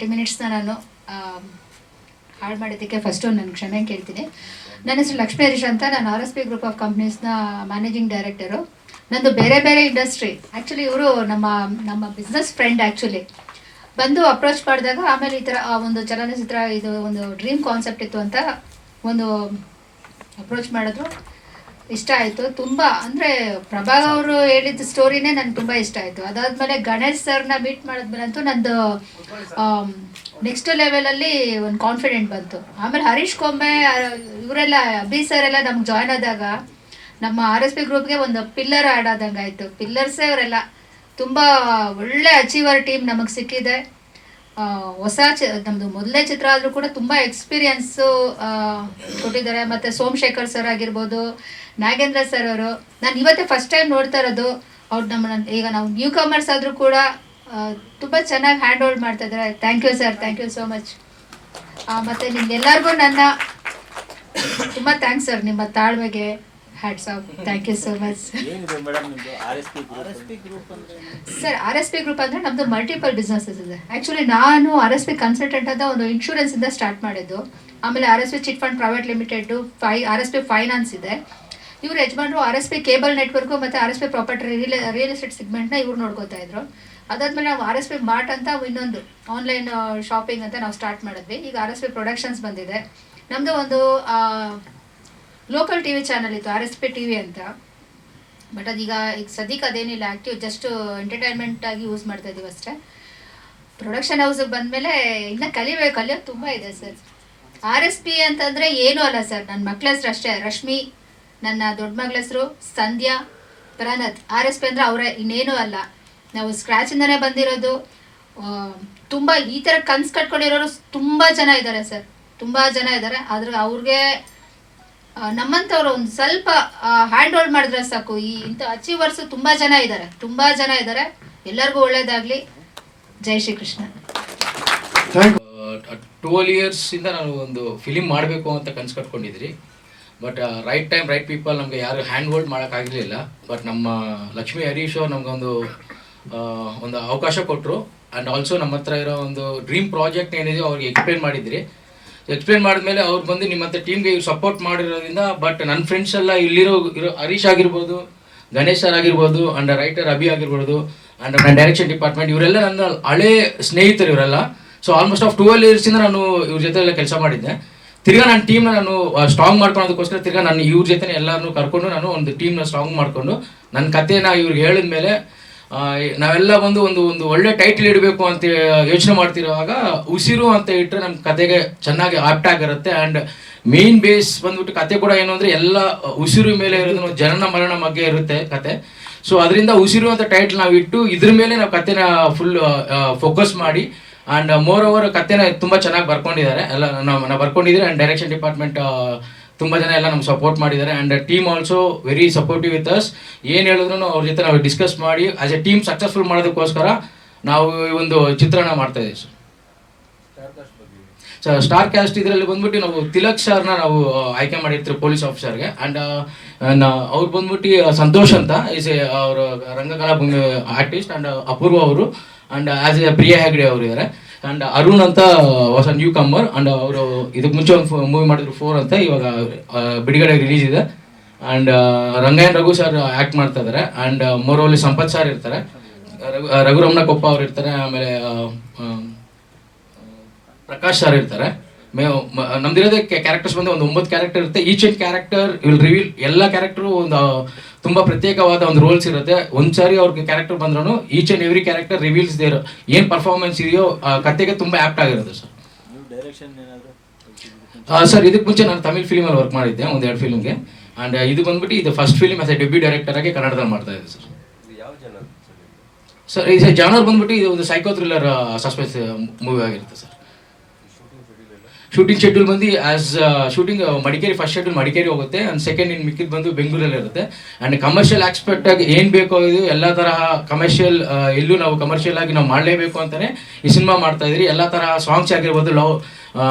30 ಮಿನಿಟ್ಸ್ನ ನಾನು ಹಾಳು ಮಾಡಿದ್ದಕ್ಕೆ ಫಸ್ಟು ನಾನು ಕ್ಷಮೆ ಕೇಳ್ತೀನಿ. ನನ್ನ ಹೆಸರು ಲಕ್ಷ್ಮೀ ಹರೀಶ್ ಅಂತ. ನಾನು RSP ಗ್ರೂಪ್ ಆಫ್ ಕಂಪ್ನೀಸ್ನ ಮ್ಯಾನೇಜಿಂಗ್ ಡೈರೆಕ್ಟರು. ನಂದು ಬೇರೆ ಬೇರೆ ಇಂಡಸ್ಟ್ರಿ. ಆ್ಯಕ್ಚುಲಿ ಇವರು ನಮ್ಮ ಬಿಸ್ನೆಸ್ ಫ್ರೆಂಡ್ ಆ್ಯಕ್ಚುಲಿ ಬಂದು ಅಪ್ರೋಚ್ ಮಾಡಿದಾಗ, ಆಮೇಲೆ ಈ ಥರ ಒಂದು ಚಲನಚಿತ್ರ ಇದು ಒಂದು ಡ್ರೀಮ್ ಕಾನ್ಸೆಪ್ಟ್ ಇತ್ತು ಅಂತ ಒಂದು ಅಪ್ರೋಚ್ ಮಾಡಿದ್ರು. ಇಷ್ಟ ಆಯಿತು ತುಂಬ. ಅಂದರೆ ಪ್ರಭಾಗ್ ಅವರು ಹೇಳಿದ ಸ್ಟೋರಿನೇ ನನಗೆ ತುಂಬ ಇಷ್ಟ ಆಯಿತು. ಅದಾದಮೇಲೆ ಗಣೇಶ್ ಸರ್ನ ಮೀಟ್ ಮಾಡಿದ್ಮೇಲೆ ಅಂತೂ ನಂದು ನೆಕ್ಸ್ಟ್ ಲೆವೆಲಲ್ಲಿ ಒಂದು ಕಾನ್ಫಿಡೆಂಟ್ ಬಂತು. ಆಮೇಲೆ ಹರೀಶ್ ಕೊಂಬೆ ಇವರೆಲ್ಲ ಅಭಿ ಸರ್ ಎಲ್ಲ ನಮ್ಗೆ ಜಾಯ್ನ್ ಆದಾಗ ನಮ್ಮ RSP ಗ್ರೂಪ್ಗೆ ಒಂದು ಪಿಲ್ಲರ್ ಆ್ಯಡ್ ಆದಂಗೆ ಆಯಿತು. ಪಿಲ್ಲರ್ಸೇ ಅವರೆಲ್ಲ ತುಂಬ ಒಳ್ಳೆ ಅಚೀವರ್ ಟೀಮ್ ನಮಗೆ ಸಿಕ್ಕಿದೆ. ಹೊಸ ನಮ್ಮದು ಮೊದಲನೇ ಚಿತ್ರ ಆದರೂ ಕೂಡ ತುಂಬ ಎಕ್ಸ್ಪೀರಿಯನ್ಸು ಕೊಟ್ಟಿದ್ದಾರೆ. ಮತ್ತು ಸೋಮಶೇಖರ್ ಸರ್ ಆಗಿರ್ಬೋದು, ನಾಗೇಂದ್ರ ಸರ್ ಅವರು, ನಾನು ಇವತ್ತೇ ಫಸ್ಟ್ ಟೈಮ್ ನೋಡ್ತಾ ಇರೋದು. ಅವ್ರು ಈಗ ನಾವು ನ್ಯೂ ಕಮರ್ಸ್ ಆದರೂ ಕೂಡ ತುಂಬ ಚೆನ್ನಾಗಿ ಹ್ಯಾಂಡ್ ಹೋಲ್ಡ್ ಮಾಡ್ತಾ ಇದ್ದಾರೆ. Thank you sir, thank you so much. ಮತ್ತು ನಿಮ್ಗೆಲ್ಲರಿಗೂ ನನ್ನ ತುಂಬ ಥ್ಯಾಂಕ್ಸ್ ಸರ್, ನಿಮ್ಮ ತಾಳ್ಮೆಗೆ hats off. Thank you so much sir. RSP group ಅಂದರೆ ನಮ್ಮದು ಮಲ್ಟಿಪಲ್ ಬಿಸ್ನೆಸಸ್ ಇದೆ. ಆ್ಯಕ್ಚುಲಿ ನಾನು RSP ಕನ್ಸಲ್ಟೆಂಟ್ ಅಂತ ಒಂದು ಇನ್ಶೂರೆನ್ಸಿಂದ ಸ್ಟಾರ್ಟ್ ಮಾಡಿದ್ದು. ಆಮೇಲೆ RSP chit fund private limited, RSP finance ಇದೆ. ಇವ್ರು ಯಜಮಾನರು RSP ಕೇಬಲ್ ನೆಟ್ವರ್ಕು ಮತ್ತು RSP ಪ್ರಾಪರ್ಟಿ ರಿಯಲ್ ಎಸ್ಟೇಟ್ ಸೆಗ್ಮೆಂಟ್ನ ಇವ್ರು ನೋಡ್ಕೋತಾ ಇದ್ರು. ಅದಾದಮೇಲೆ ನಾವು RSP ಮಾರ್ಟ್ ಅಂತ ಇನ್ನೊಂದು ಆನ್ಲೈನ್ ಶಾಪಿಂಗ್ ಅಂತ ನಾವು ಸ್ಟಾರ್ಟ್ ಮಾಡಿದ್ವಿ. ಈಗ RSP ಪ್ರೊಡಕ್ಷನ್ಸ್ ಬಂದಿದೆ. ನಮ್ಮದು ಒಂದು ಲೋಕಲ್ TV ಚಾನಲ್ ಇತ್ತು, RSP TV ಅಂತ. ಬಟ್ ಅದೀಗ ಸದ್ಯಕ್ಕೆ ಅದೇನಿಲ್ಲ ಆ್ಯಕ್ಟಿವ್, ಜಸ್ಟ್ ಎಂಟರ್ಟೈನ್ಮೆಂಟ್ ಆಗಿ ಯೂಸ್ ಮಾಡ್ತಾ ಇದ್ದೀವಿ ಅಷ್ಟೇ. ಪ್ರೊಡಕ್ಷನ್ ಹೌಸಿಗೆ ಬಂದಮೇಲೆ ಇನ್ನೂ ಕಲಿಯೋದು ತುಂಬ ಇದೆ ಸರ್. RSP ಅಂತಂದರೆ ಏನೂ ಅಲ್ಲ ಸರ್, ನನ್ನ ಮಕ್ಳ ಹೆಸರು ಅಷ್ಟೇ. ರಶ್ಮಿ ನನ್ನ ದೊಡ್ಡ ಮಗಳ ಹೆಸರು, ಸಂಧ್ಯಾ, ಪ್ರಣತ್. RSP ಅಂದರೆ ಅವರೇ, ಇನ್ನೇನೂ ಅಲ್ಲ. ನಾವು ಸ್ಕ್ರ್ಯಾಚಿಂದನೇ ಬಂದಿರೋದು. ತುಂಬ ಈ ಥರ ಕನ್ಸು ಕಟ್ಕೊಂಡಿರೋರು ತುಂಬ ಜನ ಇದ್ದಾರೆ ಸರ್, ತುಂಬ ಜನ ಇದ್ದಾರೆ. ಆದ್ರೆ ಅವ್ರಿಗೆ ನಮ್ಮಂಥವ್ರು ಒಂದು ಸ್ವಲ್ಪ ಹ್ಯಾಂಡ್ ಹೋಲ್ಡ್ ಮಾಡಿದ್ರೆ ಸಾಕು. ಇಂಥ ಅಚೀವರ್ಸು ತುಂಬ ಜನ ಇದ್ದಾರೆ. ಎಲ್ಲರಿಗೂ ಒಳ್ಳೇದಾಗಲಿ. ಜೈ ಶ್ರೀ ಕೃಷ್ಣ. 12 ಇಯರ್ಸಿಂದ ನಾನು ಒಂದು ಫಿಲಿಮ್ ಮಾಡಬೇಕು ಅಂತ ಕನ್ಸು ಕಟ್ಕೊಂಡಿದ್ರಿ. But right time right people ನಮಗೆ ಯಾರು ಹ್ಯಾಂಡ್ ಹೋಲ್ಡ್ ಮಾಡೋಕ್ಕಾಗಲಿಲ್ಲ. ಬಟ್ ನಮ್ಮ ಲಕ್ಷ್ಮೀ ಹರೀಶ್ ನಮಗೊಂದು ಒಂದು ಅವಕಾಶ ಕೊಟ್ಟರು. ಆ್ಯಂಡ್ ಆಲ್ಸೋ ನಮ್ಮ ಹತ್ರ ಇರೋ ಒಂದು ಡ್ರೀಮ್ ಪ್ರಾಜೆಕ್ಟ್ ಏನಿದೆ ಅವ್ರಿಗೆ ಎಕ್ಸ್ಪ್ಲೇನ್ ಮಾಡಿದ್ಮೇಲೆ ಅವ್ರು ಬಂದು ನಿಮ್ಮ ಹತ್ರ ಟೀಮ್ಗೆ ಸಪೋರ್ಟ್ ಮಾಡಿರೋದ್ರಿಂದ. ಬಟ್ ನನ್ನ ಫ್ರೆಂಡ್ಸ್ ಎಲ್ಲ ಇರೋ ಹರೀಶ್ ಆಗಿರ್ಬೋದು, ಗಣೇಶ್ ಸರ್ ಆಗಿರ್ಬೋದು, ಆ್ಯಂಡ್ ರೈಟರ್ ಅಭಿ ಆಗಿರ್ಬೋದು, ಆ್ಯಂಡ್ ನನ್ನ ಡೈರೆಕ್ಷನ್ ಡಿಪಾರ್ಟ್ಮೆಂಟ್, ಇವರೆಲ್ಲ ನನ್ನ ಹಳೇ ಸ್ನೇಹಿತರು ಇವರೆಲ್ಲ. ಸೊ ಆಲ್ಮೋಸ್ಟ್ 12 ಇಯರ್ಸಿಂದ ನಾನು ಇವ್ರ ಜೊತೆ ಎಲ್ಲ ಕೆಲಸ ಮಾಡಿದ್ದೆ. ತಿರ್ಗಾ ನನ್ನ ಟೀಮ್ನ ನಾನು ಸ್ಟ್ರಾಂಗ್ ಮಾಡ್ಕೊಳೋದಕ್ಕೋಸ್ಕರ ತಿರ್ಗಾ ನಾನು ಇವ್ರ ಜೊತೆ ಎಲ್ಲರನ್ನೂ ಕರ್ಕೊಂಡು ನಾನು ಒಂದು ಟೀಮ್ನ ಸ್ಟ್ರಾಂಗ್ ಮಾಡಿಕೊಂಡು ನನ್ನ ಕಥೆನ ಇವ್ರಿಗೆ ಹೇಳಿದ ಮೇಲೆ ನಾವೆಲ್ಲ ಬಂದು ಒಂದು ಒಳ್ಳೆ ಟೈಟಲ್ ಇಡಬೇಕು ಅಂತ ಯೋಚನೆ ಮಾಡ್ತಿರುವಾಗ ಉಸಿರು ಅಂತ ಇಟ್ಟರೆ ನಮ್ಮ ಕತೆಗೆ ಚೆನ್ನಾಗಿ ಆಪ್ಟ್ ಆಗಿರುತ್ತೆ. ಆ್ಯಂಡ್ ಮೇನ್ ಬೇಸ್ ಬಂದ್ಬಿಟ್ಟು ಕತೆ ಕೂಡ ಏನು ಅಂದರೆ ಎಲ್ಲ ಉಸಿರು ಮೇಲೆ ಇರೋದು, ಜನನ ಮರಣ ಬಗ್ಗೆ ಇರುತ್ತೆ ಕತೆ. ಸೊ ಅದರಿಂದ ಉಸಿರು ಅಂತ ಟೈಟಲ್ ನಾವು ಇಟ್ಟು ಇದ್ರ ಮೇಲೆ ನಾವು ಕತೆನ ಫುಲ್ ಫೋಕಸ್ ಮಾಡಿ. ಆ್ಯಂಡ್ ಮೋರ್ ಓವರ್ ಕತೆನ ತುಂಬ ಚೆನ್ನಾಗಿ ಬರ್ಕೊಂಡಿದ್ದಾರೆ ಎಲ್ಲ, ನಾವು ಬರ್ಕೊಂಡಿದ್ದೀವಿ. ಆ್ಯಂಡ್ ಡೈರೆಕ್ಷನ್ ಡಿಪಾರ್ಟ್ಮೆಂಟ್ ತುಂಬ ಜನ ಎಲ್ಲ ನಮ್ಗೆ ಸಪೋರ್ಟ್ ಮಾಡಿದ್ದಾರೆ. And team also very supportive with us. ಏನು ಹೇಳಿದ್ರು ಅವ್ರ ಜೊತೆ ನಾವು ಡಿಸ್ಕಸ್ ಮಾಡಿ ಆಸ್ ಎ ಟೀಮ್ ಸಕ್ಸಸ್ಫುಲ್ ಮಾಡೋದಕ್ಕೋಸ್ಕರ ನಾವು ಈ ಒಂದು ಚಿತ್ರಣ ಮಾಡ್ತಾ ಇದ್ದೀವಿ ಸರ್. ಸ್ಟಾರ್ ಕ್ಯಾಸ್ಟ್ ಇದರಲ್ಲಿ ಬಂದ್ಬಿಟ್ಟು ನಾವು ತಿಲಕ್ ಸರ್ನ ನಾವು ಆಯ್ಕೆ ಮಾಡಿರ್ತೀವಿ ಪೊಲೀಸ್ ಆಫೀಸರ್ಗೆ. ಆ್ಯಂಡ್ ಅವ್ರು ಬಂದ್ಬಿಟ್ಟು ಸಂತೋಷ್ ಅಂತ ಈಸ್ ಅವರು ರಂಗಕಲಾ ಆರ್ಟಿಸ್ಟ್. ಆ್ಯಂಡ್ ಅಪೂರ್ವ ಅವರು, and as A Priya Hegde ಅವರು ಇದ್ದಾರೆ. ಆ್ಯಂಡ್ ಅರುಣ್ ಅಂತ ಹೊಸ ನ್ಯೂ ಕಮ್ಮರ್. ಆ್ಯಂಡ್ ಅವರು ಇದಕ್ಕೆ ಮುಂಚೆ ಒಂದು ಮೂವಿ ಮಾಡಿದ್ರು 4 ಅಂತ, ಇವಾಗ ಬಿಡುಗಡೆ ರಿಲೀಸ್ ಇದೆ. And Rangayana Raghu sir act ಮಾಡ್ತಾ ಇದ್ದಾರೆ. ಆ್ಯಂಡ್ ಮೋರೋಲಿ ಸಂಪತ್ ಸರ್ ಇರ್ತಾರೆ, ರಘುರಮಣ ಕೊಪ್ಪ ಅವ್ರು ಇರ್ತಾರೆ, ಆಮೇಲೆ ಪ್ರಕಾಶ್ ಸರ್ ಇರ್ತಾರೆ. ನಮ್ದಿರೋದೇ ಕ್ಯಾರೆಕ್ಟರ್ಸ್ ಬಂದು ಒಂದು 9 ಕ್ಯಾರೆಕ್ಟರ್ ಇರುತ್ತೆ. Each and character will reveal, ಎಲ್ಲ ಕ್ಯಾರೆಕ್ಟರು ಒಂದು ತುಂಬ ಪ್ರತ್ಯೇಕವಾದ ಒಂದು ರೋಲ್ಸ್ ಇರುತ್ತೆ. ಒಂದು ಸಾರಿ ಅವ್ರಿಗೆ ಕ್ಯಾರೆಕ್ಟರ್ ಬಂದ್ರೂ each and every character reveals their ಏನು ಪರ್ಫಾರ್ಮೆನ್ಸ್ ಇದೆಯೋ ಕತೆಗೆ ತುಂಬ ಆ್ಯಪ್ಟ್ ಆಗಿರುತ್ತೆ ಸರ್. ಸರ್ ಇದಕ್ಕೆ ಮುಂಚೆ ನಾನು ತಮಿಳ್ ಫಿಲಿಮಲ್ಲಿ ವರ್ಕ್ ಮಾಡಿದ್ದೆ, 1-2 ಫಿಲ್ಮ್ಗೆ. ಆ್ಯಂಡ್ ಇದು ಬಂದ್ಬಿಟ್ಟು ಇದು first film as A debut director ಆಗಿ ಕನ್ನಡದಲ್ಲಿ ಮಾಡ್ತಾ ಇದೆ ಸರ್. ಸರ್ ಇದು ಜಾನರ್ ಬಂದ್ಬಿಟ್ಟು ಇದು ಒಂದು ಸೈಕೋ ಥ್ರಿಲ್ಲರ್ ಸಸ್ಪೆನ್ಸ್ ಮೂವಿ ಆಗಿರುತ್ತೆ ಸರ್. ಶೂಟಿಂಗ್ ಶೆಡ್ಯೂಲ್ ಬಂದು as shooting Madikeri, first schedule Madikeri ಹೋಗುತ್ತೆ. ಆ್ಯಂಡ್ ಸೆಕೆಂಡ್ ಇನ್ ಮಿಕ್ಕಿದ್ದು ಬಂದು ಬೆಂಗಳೂರಲ್ಲಿ ಇರುತ್ತೆ. ಆ್ಯಂಡ್ ಕಮರ್ಷಿಯಲ್ ಆಸ್ಪೆಕ್ಟಾಗಿ ಏನು ಬೇಕೋ ಇದು ಎಲ್ಲ ತರಹ ಕಮರ್ಷಿಯಲ್, ಎಲ್ಲೂ ನಾವು ಕಮರ್ಷಿಯಲ್ ಆಗಿ ನಾವು ಮಾಡಲೇಬೇಕು ಅಂತಲೇ ಈ ಸಿನಿಮಾ ಮಾಡ್ತಾ ಇದ್ರಿ. ಎಲ್ಲ ತರಹ ಸಾಂಗ್ಸ್ ಆಗಿರ್ಬೋದು, ಲವ್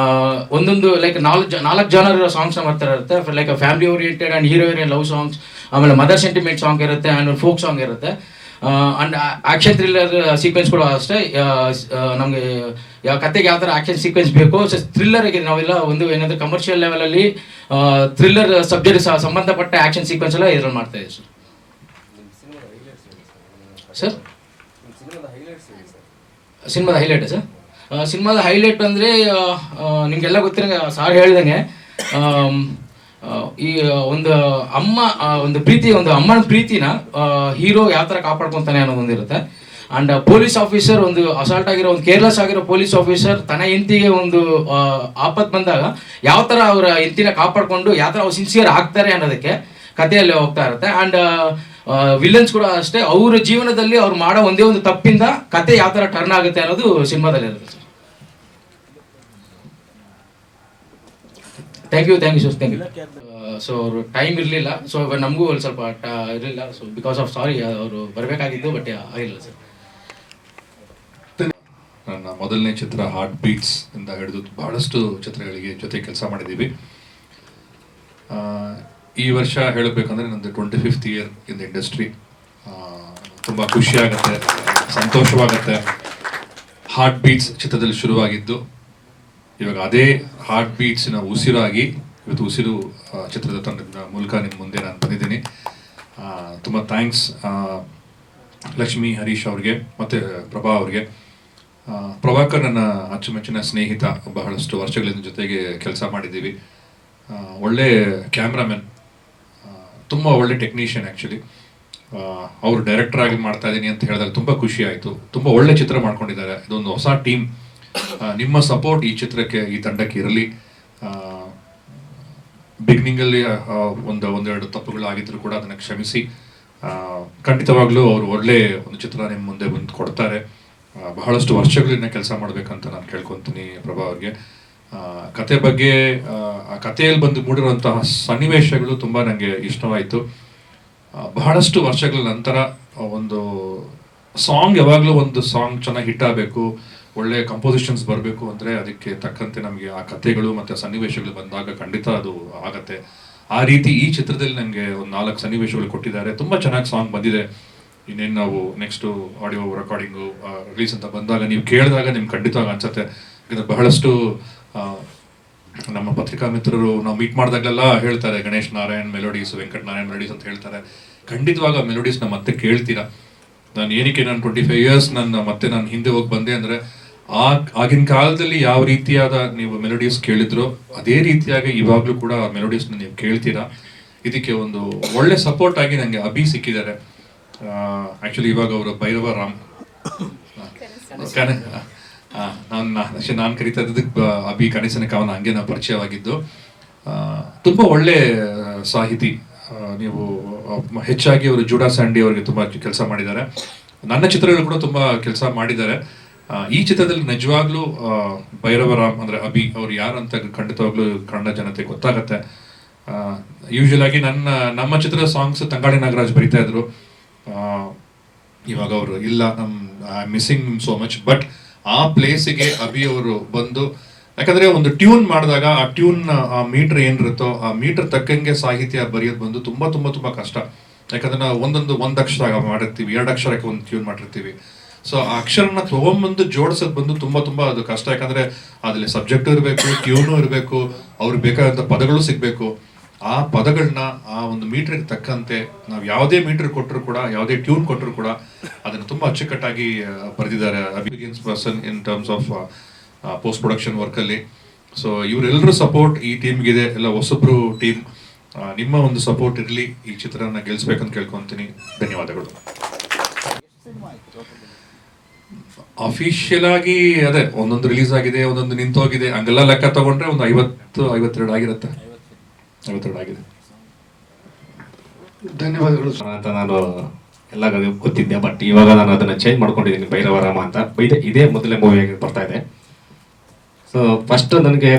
ಒಂದೊಂದು ಲೈಕ್ 4 ಜಾನರ್ ಇರೋ ಸಾಂಗ್ಸ್ನ ಮಾಡ್ತಾ ಇರುತ್ತೆ. Like family oriented and hero heroine love songs, ಆಮೇಲೆ ಮದರ್ ಸೆಂಟಿಮೆಂಟ್ ಸಾಂಗ್ ಇರುತ್ತೆ, ಆ್ಯಂಡ್ ಫೋಕ್ ಸಾಂಗ್ ಇರುತ್ತೆ. ಆ್ಯಂಡ್ ಆ್ಯಕ್ಷನ್ ಥ್ರಿಲ್ಲರ್ ಸೀಕ್ವೆನ್ಸ್ ಕೂಡ ಅಷ್ಟೇ. ನಮಗೆ ಯಾವ ಕತೆಗೆ ಯಾವ ಥರ ಆ್ಯಕ್ಷನ್ ಸೀಕ್ವೆನ್ಸ್ ಬೇಕು, ಸೊ ಥ್ರಿಲ್ಲರ್ಗೆ ನಾವೆಲ್ಲ ಒಂದು ಏನಂದರೆ ಕಮರ್ಷಿಯಲ್ ಲೆವೆಲಲ್ಲಿ ಥ್ರಿಲ್ಲರ್ ಸಬ್ಜೆಕ್ಟ್ ಸಂಬಂಧಪಟ್ಟ ಆ್ಯಕ್ಷನ್ ಸೀಕ್ವೆನ್ಸ್ ಎಲ್ಲ ಇದರಲ್ಲಿ ಮಾಡ್ತಾ ಇದೆ ಸರ್. ಸಿನಿಮಾದ ಹೈಲೈಟ್ ಸರ್, ಸಿನಿಮಾದ ಹೈಲೈಟ್ ಅಂದರೆ ನಿಮಗೆಲ್ಲ ಗೊತ್ತಿರೋ ಸಾರ್ ಹೇಳ್ದಂಗೆ ಈ ಒಂದು ಅಮ್ಮ ಒಂದು ಪ್ರೀತಿ, ಒಂದು ಅಮ್ಮನ ಪ್ರೀತಿನ ಹೀರೋ ಯಾವ ಥರ ಕಾಪಾಡ್ಕೊತಾನೆ ಅನ್ನೋದೊಂದಿರುತ್ತೆ. ಆ್ಯಂಡ್ ಪೊಲೀಸ್ ಆಫೀಸರ್, ಒಂದು ಅಸಾಲ್ಟ್ ಆಗಿರೋ, ಒಂದು ಕೇರ್ಲೆಸ್ ಆಗಿರೋ ಪೊಲೀಸ್ ಆಫೀಸರ್ ತನ್ನ ಹೆಂಡತಿಗೆ ಒಂದು ಆಪತ್ತು ಬಂದಾಗ ಯಾವ ಥರ ಅವರ ಹೆಂಡತಿನ ಕಾಪಾಡಿಕೊಂಡು ಯಾವ ಥರ ಅವ್ರು ಸಿನ್ಸಿಯರ್ ಆಗ್ತಾರೆ ಅನ್ನೋದಕ್ಕೆ ಕಥೆಯಲ್ಲಿ ಹೋಗ್ತಾ ಇರುತ್ತೆ. ಆ್ಯಂಡ್ ವಿಲನ್ಸ್ ಕೂಡ ಅಷ್ಟೇ, ಅವರ ಜೀವನದಲ್ಲಿ ಅವ್ರು ಮಾಡೋ ಒಂದೇ ಒಂದು ತಪ್ಪಿಂದ ಕತೆ ಯಾವ ಥರ ಟರ್ನ್ ಆಗುತ್ತೆ ಅನ್ನೋದು ಸಿನಿಮಾದಲ್ಲಿ ಇರುತ್ತೆ sir. Thank you sir, thank you. So ಅವರು ಟೈಮ್ ಇರಲಿಲ್ಲ, ಸೊ ನಮಗೂ ಒಂದು ಸ್ವಲ್ಪ ಇರಲಿಲ್ಲ, ಸೊ ಬಿಕಾಸ್ ಆಫ್ ಸಾರಿ ಅವರು ಬರಬೇಕಾಗಿದ್ದು, ಬಟ್ ಆಗಿಲ್ಲ ಸರ್. ನನ್ನ ಮೊದಲನೇ ಚಿತ್ರ ಹಾರ್ಟ್ ಬೀಟ್ಸ್ ಇಂದ ಹಿಡಿದು ಬಹಳಷ್ಟು ಚಿತ್ರಗಳಿಗೆ ಜೊತೆ ಕೆಲಸ ಮಾಡಿದ್ದೀವಿ. ಈ ವರ್ಷ ಹೇಳಬೇಕಂದ್ರೆ ನಂದು 25th year in the industry. ತುಂಬ ಖುಷಿಯಾಗುತ್ತೆ, ಸಂತೋಷವಾಗುತ್ತೆ. ಹಾರ್ಟ್ ಬೀಟ್ಸ್ ಚಿತ್ರದಲ್ಲಿ ಶುರುವಾಗಿದ್ದು ಇವಾಗ ಅದೇ ಹಾರ್ಟ್ ಬೀಟ್ಸ್ನ ಉಸಿರಾಗಿ ಇವತ್ತು ಉಸಿರು ಚಿತ್ರದ ತಂಡದ ಮೂಲಕ ನಿಮ್ಮ ಮುಂದೆ ನಾನು ಬಂದಿದ್ದೀನಿ. ತುಂಬ ಥ್ಯಾಂಕ್ಸ್ ಲಕ್ಷ್ಮಿ, ಹರೀಶ್ ಅವ್ರಿಗೆ ಮತ್ತು ಪ್ರಭಾ ಅವ್ರಿಗೆ. ಪ್ರಭಾಕರ್ ನನ್ನ ಅಚ್ಚುಮೆಚ್ಚಿನ ಸ್ನೇಹಿತ, ಬಹಳಷ್ಟು ವರ್ಷಗಳಿಂದ ಜೊತೆಗೆ ಕೆಲಸ ಮಾಡಿದ್ದೀವಿ. ಒಳ್ಳೆ ಕ್ಯಾಮ್ರಾಮನ್, ತುಂಬ ಒಳ್ಳೆ ಟೆಕ್ನಿಷಿಯನ್. ಆ್ಯಕ್ಚುಲಿ ಅವರು ಡೈರೆಕ್ಟರ್ ಆಗಿ ಮಾಡ್ತಾ ಇದ್ದೀನಿ ಅಂತ ಹೇಳಿದಾಗ ತುಂಬ ಖುಷಿ ಆಯಿತು. ತುಂಬ ಒಳ್ಳೆ ಚಿತ್ರ ಮಾಡ್ಕೊಂಡಿದ್ದಾರೆ. ಇದೊಂದು ಹೊಸ ಟೀಮ್. ನಿಮ್ಮ ಸಪೋರ್ಟ್ ಈ ಚಿತ್ರಕ್ಕೆ, ಈ ತಂಡಕ್ಕೆ ಇರಲಿ. ಬಿಗಿನಿಂಗಲ್ಲಿ ಒಂದೆರಡು ತಪ್ಪುಗಳು ಆಗಿದ್ರು ಕೂಡ ಅದನ್ನು ಕ್ಷಮಿಸಿ. ಖಂಡಿತವಾಗ್ಲೂ ಅವರು ಒಳ್ಳೆ ಒಂದು ಚಿತ್ರ ನಿಮ್ಮ ಮುಂದೆ ಬಂದು ಕೊಡ್ತಾರೆ. ಬಹಳಷ್ಟು ವರ್ಷಗಳಿಂದ ಕೆಲಸ ಮಾಡಬೇಕಂತ ನಾನು ಕೇಳ್ಕೊತೀನಿ ಪ್ರಭಾ ಅವ್ರಿಗೆ. ಕತೆ ಬಗ್ಗೆ, ಆ ಕಥೆಯಲ್ಲಿ ಬಂದು ಮೂಡಿರುವಂತಹ ಸನ್ನಿವೇಶಗಳು ತುಂಬ ನನಗೆ ಇಷ್ಟವಾಯಿತು. ಬಹಳಷ್ಟು ವರ್ಷಗಳ ನಂತರ ಒಂದು ಸಾಂಗ್, ಯಾವಾಗಲೂ ಒಂದು ಸಾಂಗ್ ಚೆನ್ನಾಗಿ ಹಿಟ್ ಆಗಬೇಕು, ಒಳ್ಳೆ ಕಂಪೋಸಿಷನ್ಸ್ ಬರಬೇಕು ಅಂದರೆ ಅದಕ್ಕೆ ತಕ್ಕಂತೆ ನಮಗೆ ಆ ಕಥೆಗಳು ಮತ್ತು ಸನ್ನಿವೇಶಗಳು ಬಂದಾಗ ಖಂಡಿತ ಅದು ಆಗತ್ತೆ. ಆ ರೀತಿ ಈ ಚಿತ್ರದಲ್ಲಿ ನನಗೆ ಒಂದು 4 ಸನ್ನಿವೇಶಗಳು ಕೊಟ್ಟಿದ್ದಾರೆ. ತುಂಬ ಚೆನ್ನಾಗಿ ಸಾಂಗ್ ಬಂದಿದೆ. ಇನ್ನೇನು ನಾವು ನೆಕ್ಸ್ಟು ಆಡಿಯೋ ರೆಕಾರ್ಡಿಂಗು ರಿಲೀಸ್ ಅಂತ ಬಂದಾಗ ನೀವು ಕೇಳಿದಾಗ ನಿಮ್ಗೆ ಖಂಡಿತವಾಗಿ ಅನ್ಸುತ್ತೆ. ಯಾಕಂದರೆ ಬಹಳಷ್ಟು ನಮ್ಮ ಪತ್ರಿಕಾ ಮಿತ್ರರು ನಾವು ಮೀಟ್ ಮಾಡಿದಾಗಲೆಲ್ಲ ಹೇಳ್ತಾರೆ, ಗಣೇಶ್ ನಾರಾಯಣ್ ಮೆಲೋಡೀಸ್, ವೆಂಕಟ್ ನಾರಾಯಣ್ ಮೆಲೋಡೀಸ್ ಅಂತ ಹೇಳ್ತಾರೆ. ಖಂಡಿತವಾಗ ಆ ಮೆಲೋಡೀಸ್ನ ಮತ್ತೆ ಕೇಳ್ತೀರಾ. ನಾನು ಏನಕ್ಕೆ ನಾನು 25 ಇಯರ್ಸ್ ನಾನು ಹಿಂದೆ ಹೋಗಿ ಬಂದೆ ಅಂದರೆ ಆಗಿನ ಕಾಲದಲ್ಲಿ ಯಾವ ರೀತಿಯಾದ ನೀವು ಮೆಲೋಡೀಸ್ ಕೇಳಿದ್ರೋ ಅದೇ ರೀತಿಯಾಗಿ ಇವಾಗಲೂ ಕೂಡ ಆ ಮೆಲೋಡೀಸ್ನ ನೀವು ಕೇಳ್ತೀರಾ. ಇದಕ್ಕೆ ಒಂದು ಒಳ್ಳೆ ಸಪೋರ್ಟ್ ಆಗಿ ನನಗೆ ಅಭಿ ಸಿಕ್ಕಿದ್ದಾರೆ. ಆ್ಯಕ್ಚುಲಿ ಇವಾಗ ಅವರು ಭೈರವ ರಾಮ್, ನಾನು ಕರಿತಾ ಇದ್ದದಕ್ಕೆ ಅಭಿ ಕನಸಿನ ಕವನ, ಹಂಗೆ ನಾವು ಪರಿಚಯವಾಗಿದ್ದು. ತುಂಬ ಒಳ್ಳೆ ಸಾಹಿತಿ. ನೀವು ಹೆಚ್ಚಾಗಿ ಅವರು ಜೂಡಾ ಸ್ಯಾಂಡಿ ಅವರಿಗೆ ತುಂಬ ಕೆಲಸ ಮಾಡಿದ್ದಾರೆ. ನನ್ನ ಚಿತ್ರಗಳು ಕೂಡ ತುಂಬ ಕೆಲಸ ಮಾಡಿದ್ದಾರೆ. ಈ ಚಿತ್ರದಲ್ಲಿ ನಿಜವಾಗ್ಲೂ ಭೈರವರಾಮ್ ಅಂದರೆ ಅಭಿ ಅವ್ರು ಯಾರು ಅಂತ ಖಂಡಿತವಾಗ್ಲೂ ಕನ್ನಡ ಜನತೆ ಗೊತ್ತಾಗತ್ತೆ. ಯೂಶುವಲ್ ಆಗಿ ನಮ್ಮ ಚಿತ್ರದ ಸಾಂಗ್ಸ್ ತಂಗಾಳಿ ನಾಗರಾಜ್ ಬರಿತಾ ಇದ್ರು. ಇವಾಗ ಅವರು ಇಲ್ಲ, I missing so much. But ಆ ಪ್ಲೇಸಿಗೆ ಅಭಿ ಅವರು ಬಂದು, ಯಾಕಂದ್ರೆ ಒಂದು ಟ್ಯೂನ್ ಮಾಡಿದಾಗ ಆ ಟ್ಯೂನ್, ಆ ಮೀಟರ್ ಏನಿರುತ್ತೋ ಆ ಮೀಟರ್ ತಕ್ಕಂಗೆ ಸಾಹಿತ್ಯ ಬರೆಯೋದು ಬಂದು ತುಂಬಾ ತುಂಬಾ ತುಂಬಾ ಕಷ್ಟ. ಯಾಕಂದ್ರೆ ನಾವು ಒಂದು ಅಕ್ಷರ ಮಾಡಿರ್ತೀವಿ, 2 ಅಕ್ಷರಕ್ಕೆ ಒಂದು ಟ್ಯೂನ್ ಮಾಡಿರ್ತೀವಿ. ಸೊ ಆ ಅಕ್ಷರನ ತಗೊಂಡ್ಬಂದು ಜೋಡಿಸೋದು ಬಂದು ತುಂಬಾ ಅದು ಕಷ್ಟ. ಯಾಕಂದ್ರೆ ಅದ್ರಲ್ಲಿ ಸಬ್ಜೆಕ್ಟ್ ಇರಬೇಕು, ಟ್ಯೂನು ಇರಬೇಕು, ಅವ್ರಿಗೆ ಬೇಕಾದಂಥ ಪದಗಳು ಸಿಗ್ಬೇಕು. ಆ ಪದಗಳನ್ನ ಆ ಒಂದು ಮೀಟರ್ಗೆ ತಕ್ಕಂತೆ ನಾವು ಯಾವುದೇ ಮೀಟರ್ ಕೊಟ್ಟರು ಕೂಡ, ಯಾವುದೇ ಟ್ಯೂನ್ ಕೊಟ್ಟರು ಕೂಡ ಅದನ್ನು ತುಂಬಾ ಅಚ್ಚುಕಟ್ಟಾಗಿ ಬರೆದಿದ್ದಾರೆ ಅಭಿಗಿನ್ಸ್ person in terms of post production ವರ್ಕಲ್ಲಿ. ಸೊ ಇವರೆಲ್ಲರೂ ಸಪೋರ್ಟ್ ಈ ಟೀಮ್ಗಿದೆ, ಎಲ್ಲ ಹೊಸಬ್ರು ಟೀಮ್. ನಿಮ್ಮ ಒಂದು ಸಪೋರ್ಟ್ ಇರಲಿ, ಈ ಚಿತ್ರನ ಗೆಲ್ಲಿಸ್ಬೇಕಂತ ಕೇಳ್ಕೊತೀನಿ. ಧನ್ಯವಾದಗಳು. ಅಫಿಷಿಯಲ್ ಆಗಿ ಅದೇ ಒಂದೊಂದು ರಿಲೀಸ್ ಆಗಿದೆ, ಒಂದೊಂದು ನಿಂತೋಗಿದೆ, ಹಂಗೆಲ್ಲ ಲೆಕ್ಕ ತಗೊಂಡ್ರೆ ಒಂದು 52 ಆಗಿರುತ್ತೆ. 52 ಆಗಿದೆ. ಧನ್ಯವಾದಗಳು ಅಂತ ನಾನು ಎಲ್ಲ ಗೊತ್ತಿದ್ದೆ. ಬಟ್ ಇವಾಗ ನಾನು ಅದನ್ನ ಚೇಂಜ್ ಮಾಡ್ಕೊಂಡಿದ್ದೀನಿ, ಭೈರವರಾಮ ಅಂತ. ಇದೇ ಮೊದಲೇ ಮೂವಿಯಾಗಿ ಬರ್ತಾ ಇದೆ. ಸೊ ಫಸ್ಟ್ ನನಗೆ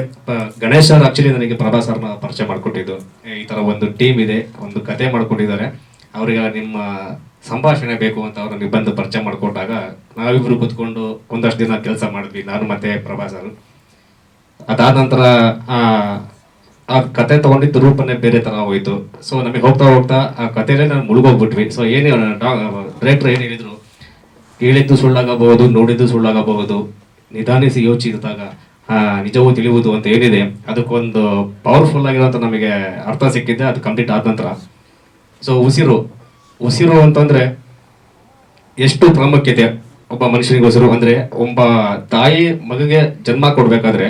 ಗಣೇಶ್ ಸರ್ ಆಕ್ಚುಲಿ ನನಗೆ ಪ್ರಭಾ ಸರ್ನ ಪರಿಚಯ ಮಾಡ್ಕೊಟ್ಟಿದ್ದು. ಈ ತರ ಒಂದು ಟೀಮ್ ಇದೆ, ಒಂದು ಕತೆ ಮಾಡ್ಕೊಂಡಿದ್ದಾರೆ, ಅವ್ರಿಗೆ ನಿಮ್ಮ ಸಂಭಾಷಣೆ ಬೇಕು ಅಂತ ಅವ್ರು ನನಗೆ ಬಂದು ಪರಿಚಯ ಮಾಡ್ಕೊಟ್ಟಾಗ ನಾವಿಬ್ರು ಕೂತ್ಕೊಂಡು ಒಂದಷ್ಟು ದಿನ ಕೆಲಸ ಮಾಡಿದ್ವಿ, ನಾನು ಮತ್ತೆ ಪ್ರಭಾ ಸರ್. ಅದಾದ ನಂತರ ಆ ಕತೆ ತಗೊಂಡಿದ್ದ ರೂಪನೇ ಬೇರೆ ತರ ಹೋಯ್ತು. ಸೊ ನಮಗೆ ಹೋಗ್ತಾ ಹೋಗ್ತಾ ಆ ಕಥೆಯಲ್ಲೇ ನಾವು ಮುಳುಗೋಗ್ಬಿಟ್ವಿ. ಸೊ ಏನೇ ಡೈರೆಕ್ಟರ್ ಏನು ಹೇಳಿದ್ರು, ಹೇಳಿದ್ದು ಸುಳ್ಳಾಗಬಹುದು, ನೋಡಿದ್ದು ಸುಳ್ಳಾಗಬಹುದು, ನಿಧಾನಿಸಿ ಯೋಚಿಸಿದಾಗ ನಿಜವೂ ತಿಳಿಯುವುದು ಅಂತ ಏನಿದೆ, ಅದಕ್ಕೊಂದು ಪವರ್ಫುಲ್ ಆಗಿರುವಂತ ನಮಗೆ ಅರ್ಥ ಸಿಕ್ಕಿದೆ ಅದು ಕಂಪ್ಲೀಟ್ ಆದ ನಂತರ. ಸೊ ಉಸಿರು ಅಂತಂದ್ರೆ ಎಷ್ಟು ಪ್ರಾಮುಖ್ಯತೆ ಒಬ್ಬ ಮನುಷ್ಯನಿಗೆ ಉಸಿರು ಅಂದ್ರೆ, ಒಬ್ಬ ತಾಯಿ ಮಗಗೆ ಜನ್ಮ ಕೊಡ್ಬೇಕಾದ್ರೆ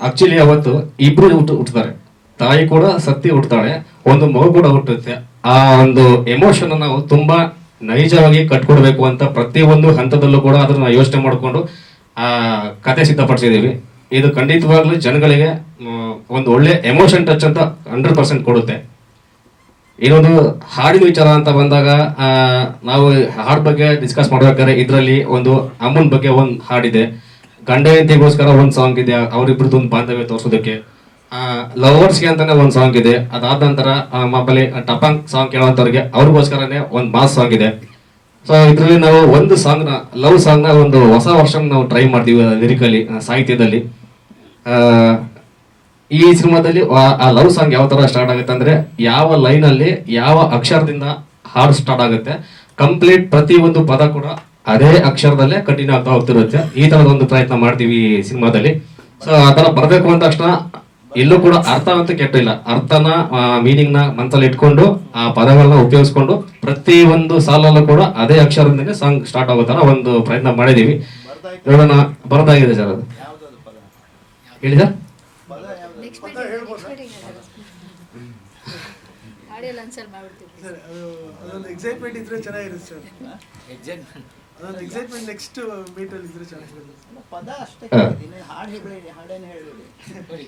ಆಕ್ಚುಲಿ ಅವತ್ತು ಇಬ್ರು ಹುಟ್ಟುತ್ತಾರೆ. ತಾಯಿ ಕೂಡ ಸತ್ತಿ ಹುಟ್ಟುತ್ತಾಳೆ, ಒಂದು ಮಗು ಕೂಡ ಹುಟ್ಟುತ್ತೆ. ಆ ಒಂದು ಎಮೋಷನ್ ನಾವು ತುಂಬಾ ನೈಜವಾಗಿ ಕಟ್ಕೊಡ್ಬೇಕು ಅಂತ ಪ್ರತಿಯೊಂದು ಹಂತದಲ್ಲೂ ಕೂಡ ಅದನ್ನ ಯೋಚನೆ ಮಾಡಿಕೊಂಡು ಆ ಕತೆ ಸಿದ್ಧಪಡಿಸಿದೀವಿ. ಇದು ಖಂಡಿತವಾಗ್ಲೂ ಜನಗಳಿಗೆ ಒಂದು ಒಳ್ಳೆ ಎಮೋಷನ್ ಟಚ್ ಅಂತ 100% ಕೊಡುತ್ತೆ. ಇನ್ನೊಂದು ಹಾಡಿನ ವಿಚಾರ ಅಂತ ಬಂದಾಗ ನಾವು ಹಾಡ್ ಬಗ್ಗೆ ಡಿಸ್ಕಸ್ ಮಾಡ್ಬೇಕಾದ್ರೆ ಇದರಲ್ಲಿ ಒಂದು ಅಮ್ಮನ ಬಗ್ಗೆ ಒಂದು ಹಾಡಿದೆ, ಗಂಡ ಹೆಂಡತಿಗೋಸ್ಕರ ಒಂದು ಸಾಂಗ್ ಇದೆ, ಅವರಿಬ್ರದ್ದು ಒಂದು ಬಾಂಧವ್ಯ ತೋರಿಸೋದಕ್ಕೆ. ಲವರ್ಸ್ಗೆ ಅಂತಾನೆ ಒಂದು ಸಾಂಗ್ ಇದೆ. ಅದಾದ ನಂತರ ಮಾಮೂಲಿ ಟಪಾಂಗ್ ಸಾಂಗ್ ಕೇಳುವಂತವ್ರಿಗೆ ಅವ್ರಿಗೋಸ್ಕರನೇ ಒಂದು ಮಾಸ್ ಸಾಂಗ್ ಇದೆ. ಸೊ ಇದರಲ್ಲಿ ನಾವು ಒಂದು ಸಾಂಗ್ನ ಲವ್ ಸಾಂಗ್ನ ಒಂದು ಹೊಸ ವರ್ಷನ್ ನಾವು ಟ್ರೈ ಮಾಡ್ತೀವಿ ಲಿರಿಕಲಿ, ಸಾಹಿತ್ಯದಲ್ಲಿ. ಈ ಸಿನಿಮಾದಲ್ಲಿ ಆ ಲವ್ ಸಾಂಗ್ ಯಾವ ತರ ಸ್ಟಾರ್ಟ್ ಆಗುತ್ತೆ ಅಂದ್ರೆ, ಯಾವ ಲೈನ್ ಅಲ್ಲಿ ಯಾವ ಅಕ್ಷರದಿಂದ ಹಾಡು ಸ್ಟಾರ್ಟ್ ಆಗುತ್ತೆ, ಕಂಪ್ಲೀಟ್ ಪ್ರತಿ ಒಂದು ಪದ ಕೂಡ ಅದೇ ಅಕ್ಷರದಲ್ಲೇ ಕಂಟಿನ್ಯೂ ಆಗ್ತಾ ಹೋಗ್ತಿರುತ್ತೆ. ಈ ತರದ ಒಂದು ಪ್ರಯತ್ನ ಮಾಡ್ತೀವಿ ಈ ಸಿನಿಮಾದಲ್ಲಿ. ಸೊ ಆ ತರ ಬರ್ಬೇಕು ಅಂದ ತಕ್ಷಣ ಎಲ್ಲೂ ಕೂಡ ಅರ್ಥ ಅಂತ ಕೆಟ್ಟಿಲ್ಲ, ಅರ್ಥನ ಮೀನಿಂಗ್ ನ ಮನಸ್ಸಲ್ಲಿ ಇಟ್ಕೊಂಡು ಆ ಪದಗಳನ್ನ ಉಪಯೋಗಿಸ್ಕೊಂಡು ಪ್ರತಿ ಒಂದು ಸಾಲಲ್ಲೂ ಕೂಡ ಅದೇ ಅಕ್ಷರದಿಂದಲೇ ಸಾಂಗ್ ಸ್ಟಾರ್ಟ್ ಆಗೋ ತರ ಒಂದು ಪ್ರಯತ್ನ ಮಾಡಿದೀವಿ. ನೋಡೋಣ, ಬರದಾಗಿದೆ ಸರ್, ಅದು ಹೇಳಿ ಸರ್. ಅದೊಂದು ಎಕ್ಸೈಟ್ಮೆಂಟ್ ಇದ್ರೆ ಚೆನ್ನಾಗಿರುತ್ತೆ ಸರ್. ಅದೊಂದು ಎಕ್ಸೈಟ್ಮೆಂಟ್ ನೆಕ್ಸ್ಟ್ ಮೀಟ್ ಅಲ್ಲಿ ಇದ್ರೆ ಚೆನ್ನಾಗಿರುತ್ತೆ. ಪದ ಅಷ್ಟೇ ಹಾಡು ಹೇಳಿ, ಹಾಡೇನು ಹೇಳಿ.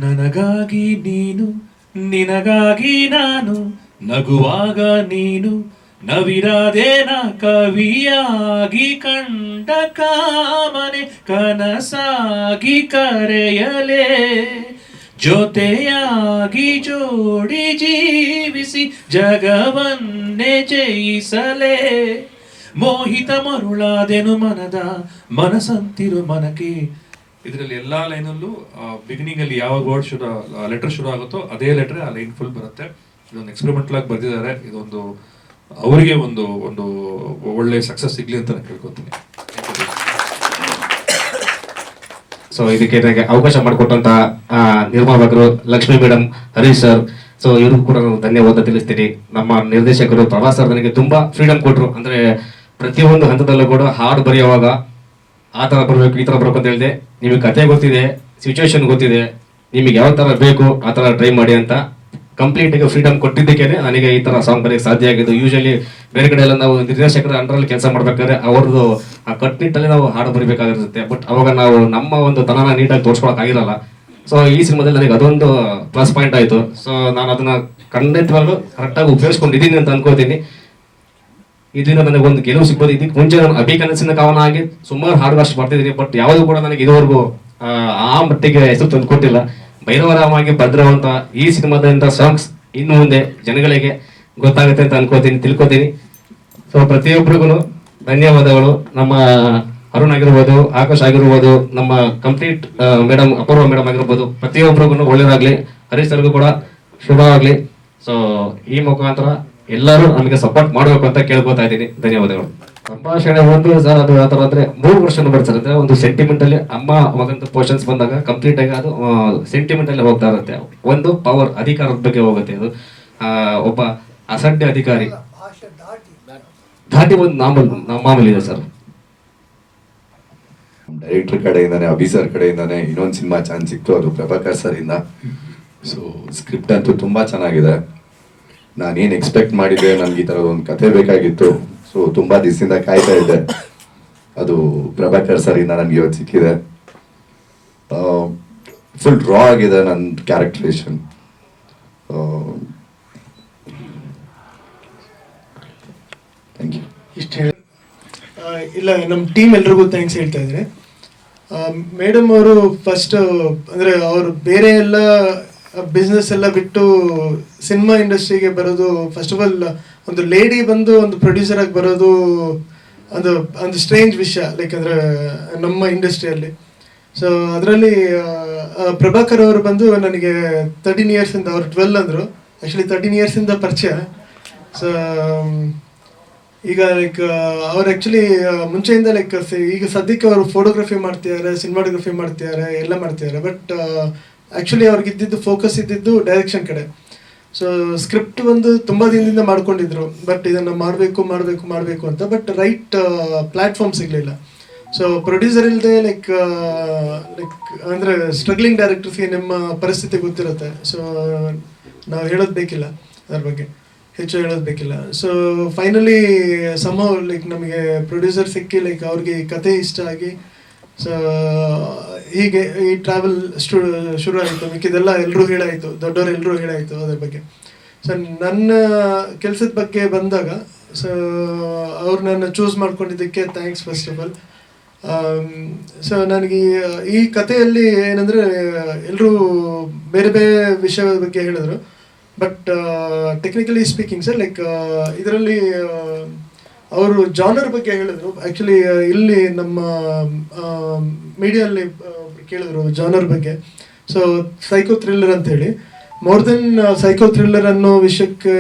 ನನಗಾಗಿ ನೀನು, ನಿನಗಾಗಿ ನಾನು, ನಗುವಾಗ ನೀನು ನವಿರಾದೇನ, ಕವಿಯಾಗಿ ಕಂಡ ಕಾಮನೆ ಕನಸಾಗಿ ಕರೆಯಲೇ, ಜೊತೆಯಾಗಿ ಜೋಡಿ ಜೀವಿಸಿ ಜಗವನ್ನೇ ಜಯಿಸಲೇ, ಮೋಹಿತ ಮರುಳಾದೆನು ಮನದ ಮನಸಂತಿರು ಮನಕ್ಕೆ. ಇದರಲ್ಲಿ ಎಲ್ಲಾ ಲೈನಲ್ಲೂ ಬಿಗಿನಿಂಗ್ ಅಲ್ಲಿ ಯಾವ ವರ್ಡ್ ಲೆಟರ್ ಶುರು ಆಗುತ್ತೋ ಅದೇ ಲೆಟರ್ ಆ ಲೈನ್ ಫುಲ್ ಬರುತ್ತೆ. ಇದೊಂದು ಎಕ್ಸ್ಪೆರಿಮೆಂಟಲ್ ಆಗಿ ಬರ್ದಿದ್ದಾರೆ. ಇದೊಂದು ಅವರಿಗೆ ಒಂದು ಒಂದು ಒಳ್ಳೆ ಸಕ್ಸಸ್ ಸಿಗ್ಲಿ ಅಂತ ನಾನು ಕೇಳ್ಕೊತೀನಿ. ಸೊ ಇದಕ್ಕೆ ನನಗೆ ಅವಕಾಶ ಮಾಡಿಕೊಟ್ಟಂತ ನಿರ್ಮಾಪಕರು Lakshmi madam, Harish sir, so ಇವ್ರಿಗೂ ಕೂಡ ನಾನು ಧನ್ಯವಾದ ತಿಳಿಸ್ತೀನಿ. ನಮ್ಮ ನಿರ್ದೇಶಕರು ಪ್ರಭಾಸ್ ಸರ್ ನನಗೆ ತುಂಬಾ ಫ್ರೀಡಮ್ ಕೊಟ್ರು. ಅಂದ್ರೆ ಪ್ರತಿಯೊಂದು ಹಂತದಲ್ಲೂ ಕೂಡ ಹಾಡು ಬರೆಯುವಾಗ ಆ ತರ ಬರ್ಬೇಕು, ಈ ತರ ಬರ್ಬೇಕು ಅಂತ ಹೇಳಿದೆ. ನಿಮಗೆ ಕತೆ ಗೊತ್ತಿದೆ, ಸಿಚುವೇಶನ್ ಗೊತ್ತಿದೆ, ನಿಮಗೆ ಯಾವ ತರ ಬೇಕು ಆ ತರ ಟ್ರೈ ಮಾಡಿ ಅಂತ ಕಂಪ್ಲೀಟ್ ಆಗಿ ಫ್ರೀಡಮ್ ಕೊಟ್ಟಿದ್ದಕ್ಕೆ ನನಗೆ ಈ ತರ ಸಾಂಗ್ ಬರೆಯಕ್ಕೆ ಸಾಧ್ಯ ಆಗಿದ್ದು. ಯೂಶಲಿ ಬೇರೆ ಕಡೆ ಎಲ್ಲ ನಾವು ನಿರ್ದೇಶಕರ ಅಂಡರಲ್ಲಿ ಕೆಲಸ ಮಾಡ್ಬೇಕಾದ್ರೆ ಅವ್ರದ್ದು ಆ ಕಟ್ನಿಟ್ಟಲ್ಲಿ ನಾವು ಹಾಡು ಬರೀಬೇಕಾಗಿರುತ್ತೆ. ಬಟ್ ಅವಾಗ ನಾವು ನಮ್ಮ ಒಂದು ತನನ ನೀಟಾಗಿ ತೋರಿಸ್ಕೊಳಕ್ ಆಗಿರಲ್ಲ. ಸೊ ಈ ಸಿನಿಮಾದಲ್ಲಿ ನನಗೆ ಅದೊಂದು ಪ್ಲಸ್ ಪಾಯಿಂಟ್ ಆಯ್ತು. ಸೊ ನಾನು ಅದನ್ನ ಖಂಡಿತವಾಗ್ಲೂ ಕರೆಕ್ಟಾಗಿ ಉಪಯೋಗಿಸ್ಕೊಂಡಿದ್ದೀನಿ ಅಂತ ಅನ್ಕೋತೀನಿ. ಇದರಿಂದ ನನಗೆ ಒಂದು ಗೆಲುವು ಸಿಗ್ಬೋದು. ಇದಕ್ಕೆ ಮುಂಚೆ ನಾನು ಅಭಿ ಕನಸಿನ ಕಾವನ ಆಗಿ ಸುಮಾರು ಹಾಡುಗಳಷ್ಟು ಬರ್ತಿದ್ದೀನಿ, ಬಟ್ ಯಾವುದು ಕೂಡ ನನಗೆ ಇದುವರೆಗೂ ಆ ಮಟ್ಟಿಗೆ ಹೆಸರು ತಂದು ಕೊಟ್ಟಿಲ್ಲ. ಭೈರವರಾಮಾಗಿ ಭದ್ರವಂತ ಈ ಸಿನಿಮಾದಿಂದ ಸಾಂಗ್ಸ್ ಇನ್ನು ಮುಂದೆ ಜನಗಳಿಗೆ ಗೊತ್ತಾಗುತ್ತೆ ಅಂತ ಅನ್ಕೋತೀನಿ, ತಿಳ್ಕೊತೀನಿ. ಸೊ ಪ್ರತಿಯೊಬ್ಬರಿಗೂ ಧನ್ಯವಾದಗಳು. ನಮ್ಮ ಅರುಣ್ ಆಗಿರ್ಬೋದು, ಆಕಾಶ್ ಆಗಿರ್ಬೋದು, ನಮ್ಮ ಕಂಪ್ಲೀಟ್ ಮೇಡಮ್ ಅಪೂರ್ವ ಮೇಡಮ್ ಆಗಿರ್ಬೋದು, ಪ್ರತಿಯೊಬ್ಬರಿಗೂ ಒಳ್ಳೇದಾಗ್ಲಿ. ಹರೀಶ್ ಸರ್ಗೂ ಕೂಡ ಶುಭವಾಗ್ಲಿ. ಸೊ ಈ ಮುಖಾಂತರ ಎಲ್ಲರೂ ನಮಗೆ ಸಪೋರ್ಟ್ ಮಾಡಬೇಕು ಅಂತ ಕೇಳ್ಕೊತಾ ಇದ್ದೀನಿ. ಧನ್ಯವಾದಗಳು. ಸಂಭಾಷಣೆ ಒಂದು ಸರ್, ಅದು ಯಾವ ತರ ಅಂದ್ರೆ 3 ವರ್ಷ ಬರ್ತಾರೆ. ಅಂದ್ರೆ ಒಂದು ಸೆಂಟಿಮೆಂಟ್ ಅಲ್ಲಿ ಅಮ್ಮ ಮಗಂತ ಪೋರ್ಷನ್ಸ್ ಬಂದಾಗ ಕಂಪ್ಲೀಟ್ ಆಗಿ ಅದು ಸೆಂಟಿಮೆಂಟ್ ಅಲ್ಲಿ ಹೋಗ್ತಾ ಇರುತ್ತೆ. ಒಂದು ಪವರ್ ಅಧಿಕಾರದ ಬಗ್ಗೆ ಹೋಗುತ್ತೆ. ಅದು ಒಬ್ಬ ಅಸಡ್ಡೆ ಅಧಿಕಾರಿ ದಾಟಿ ಒಂದು ಮಾಮೂಲಿ ಇದೆ ಸರ್. ಡೈರೆಕ್ಟರ್ ಕಡೆಯಿಂದಾನೆ, ಅಭಿ ಸರ್ ಕಡೆಯಿಂದಾನೆ ಇನ್ನೊಂದು ಸಿನಿಮಾ ಚಾನ್ಸ್ ಸಿಕ್ತು, ಅದು ಪ್ರಭಾಕರ್ ಸರ್ ಇಂದ. ಸೊ ಸ್ಕ್ರಿಪ್ಟ್ ಅಂತೂ ತುಂಬಾ ಚೆನ್ನಾಗಿದೆ. ನಾನೇನು ಎಕ್ಸ್ಪೆಕ್ಟ್ ಮಾಡಿದ್ದೆ, ನನ್ಗೆ ಈ ಥರದ ಒಂದು ಕತೆ ಬೇಕಾಗಿತ್ತು. ಸೊ ತುಂಬಾ ದಿವಸದಿಂದ ಕಾಯ್ತಾ ಇದ್ದೆ, ಅದು ಪ್ರಭಾಕರ್ ಸರ್ ಇಂದ ನನಗೆ ಇವತ್ತು ಸಿಕ್ಕಿದೆ. ಫುಲ್ ರಾ ಆಗಿದೆ ನನ್ನ ಕ್ಯಾರೆಕ್ಟರೇಷನ್. Thank you. ಇಷ್ಟು ಹೇಳಿ ಇಲ್ಲ, ನಮ್ಮ ಟೀಮ್ ಎಲ್ರಿಗೂ ಥ್ಯಾಂಕ್ಸ್ ಹೇಳ್ತಾ ಇದ್ದಾರೆ. ಮೇಡಮ್ ಅವರು ಫಸ್ಟ್ ಅಂದರೆ ಅವರು ಬೇರೆ ಎಲ್ಲ ಬಿಸ್ನೆಸ್ ಎಲ್ಲ ಬಿಟ್ಟು ಸಿನಿಮಾ ಇಂಡಸ್ಟ್ರಿಗೆ ಬರೋದು, ಫಸ್ಟ್ ಆಫ್ ಆಲ್ ಒಂದು ಲೇಡಿ ಬಂದು ಒಂದು ಪ್ರೊಡ್ಯೂಸರ್ ಆಗಿ ಬರೋದು ಅದು ಒಂದು ಸ್ಟ್ರೇಂಜ್ ವಿಷಯ, ಲೈಕ್ ಅಂದರೆ ನಮ್ಮ ಇಂಡಸ್ಟ್ರಿಯಲ್ಲಿ. ಸೊ ಅದರಲ್ಲಿ ಪ್ರಭಾಕರ್ ಅವರು ಬಂದು ನನಗೆ 13 ಇಯರ್ಸಿಂದ, ಅವ್ರು 12 ಅಂದರು, ಆ್ಯಕ್ಚುಲಿ 13 ಇಯರ್ಸಿಂದ ಪರಿಚಯ. ಸೊ ಈಗ ಲೈಕ್ ಅವ್ರು ಆ್ಯಕ್ಚುಲಿ ಮುಂಚೆಯಿಂದ ಲೈಕ್ ಈಗ ಸದ್ಯಕ್ಕೆ ಅವರು ಫೋಟೋಗ್ರಫಿ ಮಾಡ್ತಿದ್ದಾರೆ, ಸಿನಿಮಾಟೋಗ್ರಫಿ ಮಾಡ್ತಿದ್ದಾರೆ, ಎಲ್ಲ ಮಾಡ್ತಿದ್ದಾರೆ. ಬಟ್ ಆ್ಯಕ್ಚುಲಿ ಅವ್ರಿಗೆ ಇದ್ದಿದ್ದು ಫೋಕಸ್ ಇದ್ದಿದ್ದು ಡೈರೆಕ್ಷನ್ ಕಡೆ. ಸೊ ಸ್ಕ್ರಿಪ್ಟ್ ಒಂದು ತುಂಬ ದಿನದಿಂದ ಮಾಡ್ಕೊಂಡಿದ್ರು, ಬಟ್ ಇದನ್ನು ಮಾಡಬೇಕು ಅಂತ, ಬಟ್ ರೈಟ್ ಪ್ಲ್ಯಾಟ್ಫಾರ್ಮ್ ಸಿಗಲಿಲ್ಲ. ಸೊ ಪ್ರೊಡ್ಯೂಸರ್ ಇಲ್ಲದೆ ಲೈಕ್ ಅಂದರೆ ಸ್ಟ್ರಗ್ಲಿಂಗ್ ಡೈರೆಕ್ಟರ್ಸ್ಗೆ ನಿಮ್ಮ ಪರಿಸ್ಥಿತಿ ಗೊತ್ತಿರುತ್ತೆ. ಸೊ ನಾವು ಹೇಳೋದು ಬೇಕಿಲ್ಲ, ಅದ್ರ ಬಗ್ಗೆ ಹೆಚ್ಚು ಹೇಳೋದು ಬೇಕಿಲ್ಲ. ಸೊ ಫೈನಲಿ ಸಮ್ಹೌ ಲೈಕ್ ನಮಗೆ ಪ್ರೊಡ್ಯೂಸರ್ ಸಿಕ್ಕಿ, ಲೈಕ್ ಅವ್ರಿಗೆ ಈ ಕತೆ ಇಷ್ಟ ಆಗಿ, ಸೊ ಹೀಗೆ ಈ ಟ್ರಾವೆಲ್ ಶುರು ಆಯಿತು. ಮಿಕ್ಕಿದೆಲ್ಲ ಎಲ್ಲರೂ ಹೇಳಾಯಿತು, ದೊಡ್ಡವರು ಎಲ್ಲರೂ ಹೇಳಾಯಿತು ಅದ್ರ ಬಗ್ಗೆ. ಸೊ ನನ್ನ ಕೆಲಸದ ಬಗ್ಗೆ ಬಂದಾಗ, ಸೊ ಅವ್ರು ನನ್ನ ಚೂಸ್ ಮಾಡ್ಕೊಂಡಿದ್ದಕ್ಕೆ thanks first of all. So ನನಗೆ ಈ ಕಥೆಯಲ್ಲಿ ಏನಂದರೆ ಎಲ್ಲರೂ ಬೇರೆ ಬೇರೆ ವಿಷಯದ ಬಗ್ಗೆ ಹೇಳಿದ್ರು, but technically speaking sir, like ಇದರಲ್ಲಿ ಅವರು ಜಾನರ್ ಬಗ್ಗೆ ಹೇಳಿದ್ರು. ಆ್ಯಕ್ಚುಲಿ ಇಲ್ಲಿ ನಮ್ಮ ಮೀಡಿಯಲ್ಲಿ ಕೇಳಿದ್ರು ಜಾನರ್ ಬಗ್ಗೆ. ಸೊ ಸೈಕೋ ಥ್ರಿಲ್ಲರ್ ಅಂತ ಹೇಳಿ, ಮೋರ್ ದೆನ್ ಸೈಕೋ ಥ್ರಿಲ್ಲರ್ ಅನ್ನೋ ವಿಷಯಕ್ಕೆ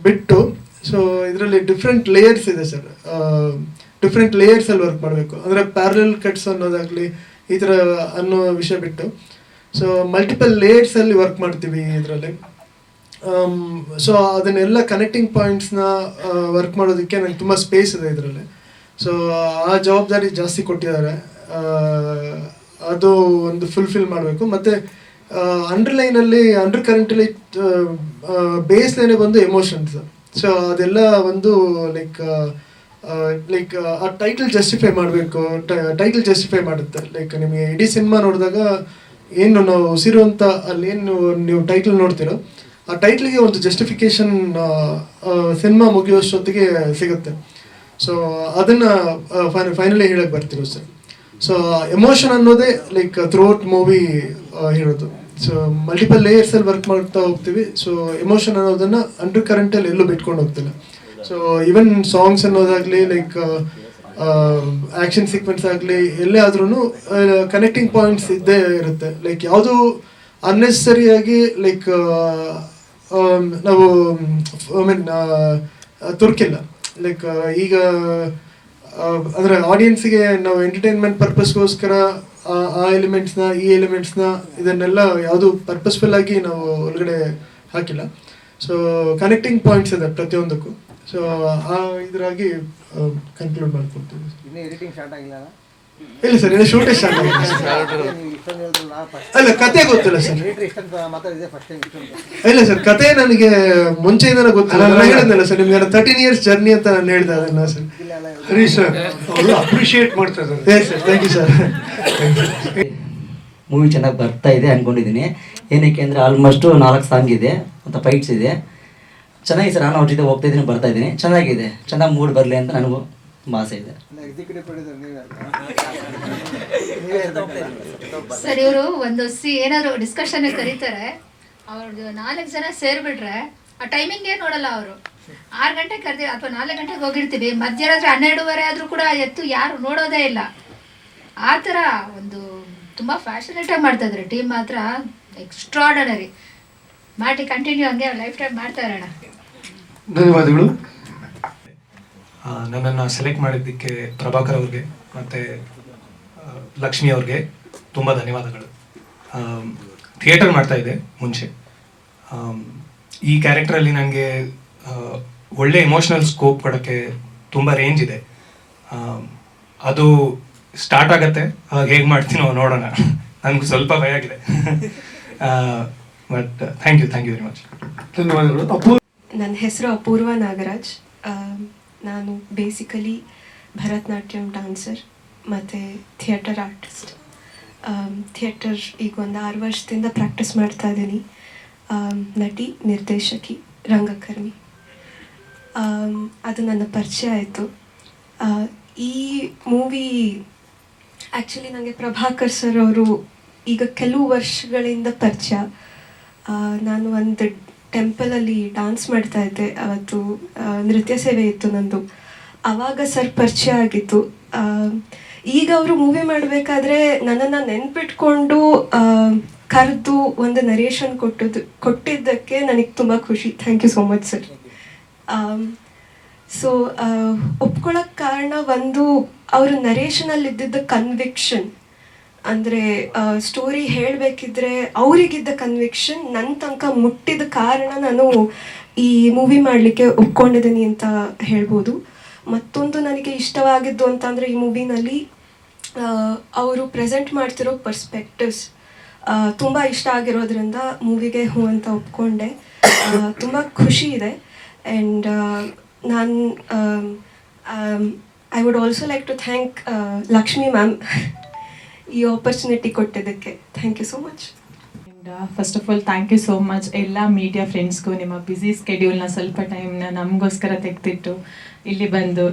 ಬಿಟ್ಟು, ಸೊ ಇದರಲ್ಲಿ ಡಿಫ್ರೆಂಟ್ ಲೇಯರ್ಸ್ ಇದೆ ಸರ್. ಡಿಫ್ರೆಂಟ್ ಲೇಯರ್ಸಲ್ಲಿ ವರ್ಕ್ ಮಾಡಬೇಕು, ಅಂದರೆ ಪ್ಯಾರಲಲ್ ಕಟ್ಸ್ ಅನ್ನೋದಾಗಲಿ ಈ ಥರ ಅನ್ನೋ ವಿಷಯ ಬಿಟ್ಟು, ಸೊ ಮಲ್ಟಿಪಲ್ ಲೇಯರ್ಸಲ್ಲಿ ವರ್ಕ್ ಮಾಡ್ತೀವಿ ಇದರಲ್ಲಿ. ಸೊ ಅದನ್ನೆಲ್ಲ ಕನೆಕ್ಟಿಂಗ್ ಪಾಯಿಂಟ್ಸ್ನ ವರ್ಕ್ ಮಾಡೋದಕ್ಕೆ ನಂಗೆ ತುಂಬ ಸ್ಪೇಸ್ ಇದೆ ಇದರಲ್ಲಿ. ಸೊ ಆ ಜವಾಬ್ದಾರಿ ಜಾಸ್ತಿ ಕೊಟ್ಟಿದ್ದಾರೆ, ಅದು ಒಂದು ಫುಲ್ಫಿಲ್ ಮಾಡಬೇಕು. ಮತ್ತು ಅಂಡರ್ಲೈನಲ್ಲಿ, ಅಂಡರ್ ಕರೆಂಟಲ್ಲಿ ಬೇಸ್ ಲೈನೇ ಬಂದು ಎಮೋಷನ್ಸ್. ಸೊ ಅದೆಲ್ಲ ಒಂದು ಲೈಕ್ ಆ ಟೈಟಲ್ ಜಸ್ಟಿಫೈ ಮಾಡಬೇಕು, ಟೈಟಲ್ ಜಸ್ಟಿಫೈ ಮಾಡುತ್ತೆ. ಲೈಕ್ ನಿಮಗೆ ಇಡೀ ಸಿನಿಮಾ ನೋಡಿದಾಗ ಏನು ನಾವು ಉಸಿರು ಅಂತ ಅಲ್ಲಿ ಏನು ನೀವು ಟೈಟಲ್ ನೋಡ್ತೀರೋ, ಆ ಟೈಟ್ಲಿಗೆ ಒಂದು ಜಸ್ಟಿಫಿಕೇಶನ್ ಸಿನಿಮಾ ಮುಗಿಯೋಷ್ಟೊತ್ತಿಗೆ ಸಿಗುತ್ತೆ. ಸೊ ಅದನ್ನು ಫೈನಲಿ ಹೇಳಕ್ಕೆ ಬರ್ತಿರೋ ಸರ್. ಸೊ ಎಮೋಷನ್ ಅನ್ನೋದೇ ಲೈಕ್ ಥ್ರೂಔಟ್ ಮೂವಿ ಹೇಳೋದು. ಸೊ ಮಲ್ಟಿಪಲ್ ಲೇಯರ್ಸಲ್ಲಿ ವರ್ಕ್ ಮಾಡ್ತಾ ಹೋಗ್ತೀವಿ. ಸೊ ಎಮೋಷನ್ ಅನ್ನೋದನ್ನು ಅಂಡರ್ ಕರೆಂಟಲ್ಲಿ ಎಲ್ಲೂ ಬಿಟ್ಕೊಂಡು ಹೋಗ್ತಿಲ್ಲ. ಸೊ ಈವನ್ ಸಾಂಗ್ಸ್ ಅನ್ನೋದಾಗಲಿ, ಲೈಕ್ ಆ್ಯಕ್ಷನ್ ಸೀಕ್ವೆನ್ಸ್ ಆಗಲಿ, ಎಲ್ಲೇ ಆದ್ರೂ ಕನೆಕ್ಟಿಂಗ್ ಪಾಯಿಂಟ್ಸ್ ಇದ್ದೇ ಇರುತ್ತೆ. ಲೈಕ್ ಯಾವುದು ಅನ್ನೆಸರಿಯಾಗಿ ಲೈಕ್ ನಾವು ಐ ಮೀನ್ ತುರ್ಕಿಲ್ಲ. ಲೈಕ್ ಈಗ ಅಂದರೆ ಆಡಿಯನ್ಸಿಗೆ ನಾವು ಎಂಟರ್ಟೈನ್ಮೆಂಟ್ ಪರ್ಪಸ್ಗೋಸ್ಕರ ಆ ಎಲಿಮೆಂಟ್ಸ್ನ ಈ ಎಲಿಮೆಂಟ್ಸ್ನ ಇದನ್ನೆಲ್ಲ ಯಾವುದು ಪರ್ಪಸ್ಫುಲ್ ಆಗಿ ನಾವು ಒಳಗಡೆ ಹಾಕಿಲ್ಲ. ಸೊ ಕನೆಕ್ಟಿಂಗ್ ಪಾಯಿಂಟ್ಸ್ ಇದೆ ಪ್ರತಿಯೊಂದಕ್ಕೂ. ಸೊ ಆ ಇದರಾಗಿ ಕನ್ಕ್ಲೂಡ್ ಮಾಡ್ಕೊಡ್ತೀವಿ. ಇನ್ನೂ ಎಡಿಟಿಂಗ್ ಸ್ಟಾರ್ಟ್ ಆಗಿಲ್ಲ? ಇಲ್ಲ ಸರ್, ಇನ್ನು ಶೂಟೇ ಸ್ಟಾರ್ಟ್ ಆಗಿಲ್ಲ. ಅಲ್ಲ, ಕತೆ ಗೊತ್ತಿಲ್ಲ ಸರ್. ಇಲ್ಲ ಸರ್, ಕತೆ ನನಗೆ ಮುಂಚೆಯಿಂದ ಗೊತ್ತಿಲ್ಲ. ನಾನು ಹೇಳಿದ್ನಲ್ಲ ಸರ್ ನಿಮ್ಗೆ 13 ಇಯರ್ಸ್ ಜರ್ನಿ ಅಂತ ನಾನು ಹೇಳ್ದೆ ಅದನ್ನ ಸರ್. ಸರಿ ಸರ್, ಅವರು ಅಪ್ರಿಷಿಯೇಟ್ ಮಾಡ್ತಾ ಇದ್ದಾರೆ. Yes sir, thank you sir. Movie ಚೆನ್ನಾಗಿ ಬರ್ತಾ ಇದೆ ಅಂದ್ಕೊಂಡಿದ್ದೀನಿ. ಏನಕ್ಕೆ ಅಂದರೆ ಆಲ್ಮೋಸ್ಟು 4 ಸಾಂಗ್ ಇದೆ ಮತ್ತು ಫೈಟ್ಸ್ ಇದೆ. ಚೆನ್ನಾಗಿದೆ ಸರ್. ನಾನು ಅವ್ರ ಜೊತೆ ಹೋಗ್ತಾ ಇದ್ದೀನಿ, ಬರ್ತಾ ಇದ್ದೀನಿ. ಚೆನ್ನಾಗಿದೆ, ಚೆನ್ನಾಗಿ ಮೂಡ್ ಬರಲಿ ಅಂತ ನನಗೂ ತುಂಬ ಆಸೆ ಇದೆ. ಸರ್, ಇವರು ಒಂದು ಏನಾದ್ರು ಡಿಸ್ಕಷನ್ ಕರೀತಾರೆ, ಅವ್ರದ್ದು 4 ಜನ ಸೇರಿಬಿಟ್ರೆ ಆ ಟೈಮಿಂಗೇ ನೋಡಲ್ಲ ಅವರು. 6 ಗಂಟೆಗೆ ಕರೆದಿ ಅಥವಾ 4 ಗಂಟೆಗೆ ಹೋಗಿರ್ತೀವಿ, ಮಧ್ಯರಾತ್ರಿ 12:30 ಆದರೂ ಕೂಡ ಎತ್ತು ಯಾರು ನೋಡೋದೇ ಇಲ್ಲ. ಆ ಥರ ಒಂದು ತುಂಬ ಫ್ಯಾಷನೇಟಾಗಿ ಮಾಡ್ತಾ ಇದ್ದಾರೆ. ಟೀಮ್ ಮಾತ್ರ ಎಕ್ಸ್ಟ್ರಾರ್ಡನರಿ. ಮಾಡಿ ಕಂಟಿನ್ಯೂ ಹಂಗೆ ಲೈಫ್ ಟೈಮ್ ಮಾಡ್ತಾ ಇರೋಣ. ಧನ್ಯವಾದಗಳು. ನನ್ನನ್ನು ಸೆಲೆಕ್ಟ್ ಮಾಡಿದ್ದಕ್ಕೆ ಪ್ರಭಾಕರ್ ಅವ್ರಿಗೆ ಮತ್ತು ಲಕ್ಷ್ಮಿ ಅವ್ರಿಗೆ ತುಂಬ ಧನ್ಯವಾದಗಳು. ಥಿಯೇಟರ್ ಮಾಡ್ತಾ ಇದ್ದೆ ಮುಂಚೆ. ಈ ಕ್ಯಾರೆಕ್ಟ್ರಲ್ಲಿ ನನಗೆ ಒಳ್ಳೆ ಎಮೋಷ್ನಲ್ ಸ್ಕೋಪ್ ಕೊಡೋಕ್ಕೆ ತುಂಬ ರೇಂಜ್ ಇದೆ. ಅದು ಸ್ಟಾರ್ಟ್ ಆಗತ್ತೆ, ಅವಾಗ ಹೇಗೆ ಮಾಡ್ತೀನೋ ನೋಡೋಣ. ನನಗೂ ಸ್ವಲ್ಪ ಭಯ ಆಗಿದೆ. But thank you very much. ಧನ್ಯವಾದಗಳು. ನನ್ನ ಹೆಸರು ಅಪೂರ್ವ ನಾಗರಾಜ್. ನಾನು ಬೇಸಿಕಲಿ ಭರತನಾಟ್ಯಂ ಡಾನ್ಸರ್ ಮತ್ತು ಥಿಯೇಟರ್ ಆರ್ಟಿಸ್ಟ್. ಥಿಯೇಟರ್ ಈಗ ಒಂದು 6 ವರ್ಷದಿಂದ ಪ್ರಾಕ್ಟೀಸ್ ಮಾಡ್ತಾ ಇದ್ದೀನಿ. ನಟಿ, ನಿರ್ದೇಶಕಿ, ರಂಗಕರ್ಮಿ. ಅದು ನನ್ನ ಪರಿಚಯ ಆಯಿತು. ಈ ಮೂವಿ ಆ್ಯಕ್ಚುಲಿ ನನಗೆ ಪ್ರಭಾಕರ್ ಸರ್ ಅವರು ಈಗ ಕೆಲವು ವರ್ಷಗಳಿಂದ ಪರಿಚಯ. ನಾನು ಒಂದು ಟೆಂಪಲಲ್ಲಿ ಡ್ಯಾನ್ಸ್ ಮಾಡ್ತಾ ಇದ್ದೆ, ಅವತ್ತು ನೃತ್ಯ ಸೇವೆ ಇತ್ತು ನಂದು. ಆವಾಗ ಸರ್ ಪರಿಚಯ ಆಗಿತ್ತು. ಈಗ ಅವರು ಮೂವಿ ಮಾಡಬೇಕಾದ್ರೆ ನನ್ನನ್ನು ನೆನ್ಪಿಟ್ಕೊಂಡು ಕರೆದು ಒಂದು ನರೇಷನ್ ಕೊಟ್ಟಿದ್ದಕ್ಕೆ ನನಗೆ ತುಂಬ ಖುಷಿ. Thank you so much sir. So ಒಪ್ಕೊಳ್ಳೋಕ್ಕೆ ಕಾರಣ ಒಂದು, ಅವರು ನರೇಷನಲ್ಲಿ ಇದ್ದಿದ್ದ ಕನ್ವಿಕ್ಷನ್, ಅಂದರೆ ಸ್ಟೋರಿ ಹೇಳಬೇಕಿದ್ರೆ ಅವರಿಗಿದ್ದ ಕನ್ವಿಕ್ಷನ್ ನನ್ನ ತನಕ ಮುಟ್ಟಿದ ಕಾರಣ ನಾನು ಈ ಮೂವಿ ಮಾಡಲಿಕ್ಕೆ ಒಪ್ಕೊಂಡಿದ್ದೀನಿ ಅಂತ ಹೇಳ್ಬೋದು. ಮತ್ತೊಂದು ನನಗೆ ಇಷ್ಟವಾಗಿದ್ದು ಅಂತಂದರೆ ಈ ಮೂವಿನಲ್ಲಿ ಅವರು ಪ್ರೆಸೆಂಟ್ ಮಾಡ್ತಿರೋ ಪರ್ಸ್ಪೆಕ್ಟಿವ್ಸ್ ತುಂಬ ಇಷ್ಟ ಆಗಿರೋದ್ರಿಂದ ಮೂವಿಗೆ ಹೂ ಅಂತ ಒಪ್ಕೊಂಡೆ. ತುಂಬ ಖುಷಿ ಇದೆ. ಆ್ಯಂಡ್ ನಾನು I would also like to thank Lakshmi ma'am ಈ ಆಪರ್ಚುನಿಟಿ ಕೊಟ್ಟಿದ್ದಕ್ಕೆ. Thank you so much. First of all thank you so much ಎಲ್ಲ ಮೀಡಿಯಾ ಫ್ರೆಂಡ್ಸ್ಗೂ. ನಿಮ್ಮ ಬ್ಯುಸಿ ಸ್ಕೆಡ್ಯೂಲ್ನ ಸ್ವಲ್ಪ ಟೈಮ್ನ ನಮಗೋಸ್ಕರ ತೆಗೆದಿಟ್ಟು ಇಲ್ಲಿ ಬಂದು